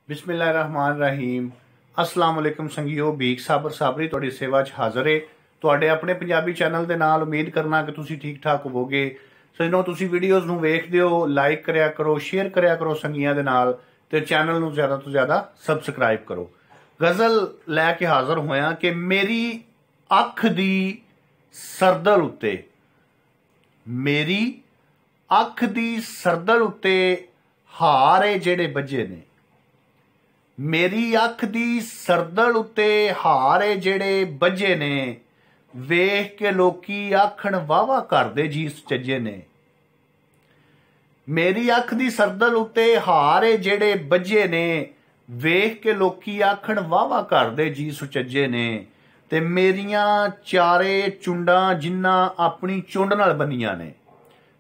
बिस्मिल्लाहिर्रहमानिर्रहीम। अस्सलाम वालेकुम संगियो, भीख साबर साबरी ਤੁਹਾਡੀ ਸੇਵਾ 'ਚ ਹਾਜ਼ਰ ਹੈ। ਤੁਹਾਡੇ ਆਪਣੇ ਪੰਜਾਬੀ ਚੈਨਲ ਦੇ ਨਾਲ ਉਮੀਦ ਕਰਨਾ ਕਿ ਤੁਸੀਂ ਠੀਕ ਠਾਕ ਹੋਵੋਗੇ। ਸਜਣੋ, ਤੁਸੀਂ ਵੀਡੀਓਜ਼ ਨੂੰ ਵੇਖਦੇ ਹੋ, ਲਾਈਕ ਕਰਿਆ ਕਰੋ, ਸ਼ੇਅਰ ਕਰਿਆ ਕਰੋ ਸੰਗੀਆਂ ਦੇ ਨਾਲ, ਤੇ ਚੈਨਲ ਨੂੰ ਜ਼ਿਆਦਾ ਤੋਂ ਜ਼ਿਆਦਾ ਸਬਸਕ੍ਰਾਈਬ ਕਰੋ। ਗਜ਼ਲ ਲੈ ਕੇ ਹਾਜ਼ਰ ਹੋਇਆ ਕਿ ਮੇਰੀ ਅੱਖ ਦੀ ਸਰਦਲ ਉੱਤੇ, ਮੇਰੀ ਅੱਖ ਦੀ ਸਰਦਲ ਉੱਤੇ ਹਾਰੇ ਜਿਹੜੇ ਵੱਜੇ ਨੇ, मेरी अख दी सरदल उत्ते हारे जेड़े बजे ने, वेख के लोकी आखण वावा घर दे जी सुचज्जे ने। मेरी अख दी सरदल उत्ते हारे जेड़े बजे ने, वेख के लोकी आखण वावा घर दे जी सुचज्जे ने। ते मेरियां चारे चुंडां जिन्ना अपनी चुंड नाल बनियां ने,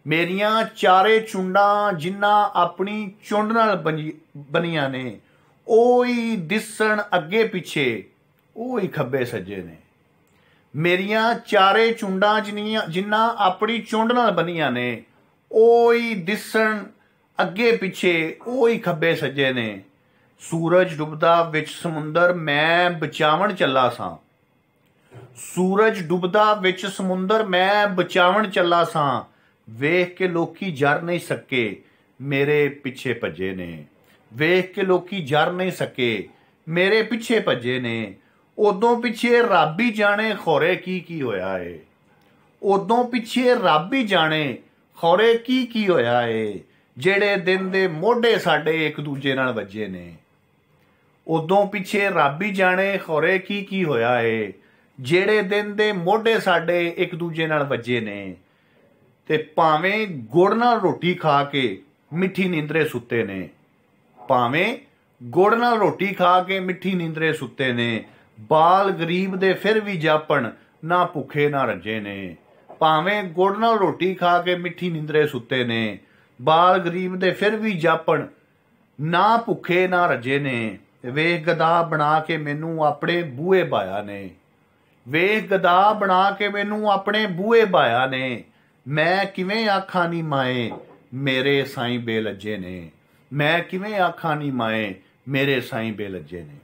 मेरियां चारे चुंडां जिन्ना अपनी चुंड नाल बनियां ने, ओही दिसण अगे पिछे ओही खब्बे सज्जे ने। मेरियां चारे चुंडां जिन्ना अपनी चुंड नाल बनियां ने, ओही दिसण अगे पिछे ओही खब्बे सज्जे ने। सूरज डुबदा विच समुंदर मैं बचावण चला सां, सूरज डुबदा विच समुंदर मैं बचावण चला सां। वेख के लोकी जर नहीं सके मेरे पिछे भजे ने, वेख के लोकी जर नहीं सके मेरे पिछे भजे ने। उदों पिछे रब ही जाने खौरे की होया है, उदों पिछे रब ही जाने खौरे की होया है। जेड़े दिन दे मोढे साडे एक दूजे नाल वजे ने, उदों पिछे रब ही जाने खौरे की होया है। जेड़े दिन दे मोढे साडे एक दूजे नाल वजे ने, ते भावें गुड़ नाल रोटी खा के मिठी नींदरे सुते ने, भावें गुड़ नाल रोटी खा के मिठी नींदरे सुते ने। बाल गरीब दे फिर भी जापण ना भुखे ना रजे ने, भावें गुड़ नाल रोटी खा के मिठी नींदरे सुते ने। बाल गरीब दे फिर भी जापण ना भुखे ना रजे ने। वेख गदा बना के मैनू अपने बूहे बाया ने, वेख गदा बना के मैनू अपने बूहे बाया ने। मैं किवें आखां नी माए मेरे साईं बेलज्जे ने, मैं किवें आखां नी माए मेरे साईं बेलज्जे ने।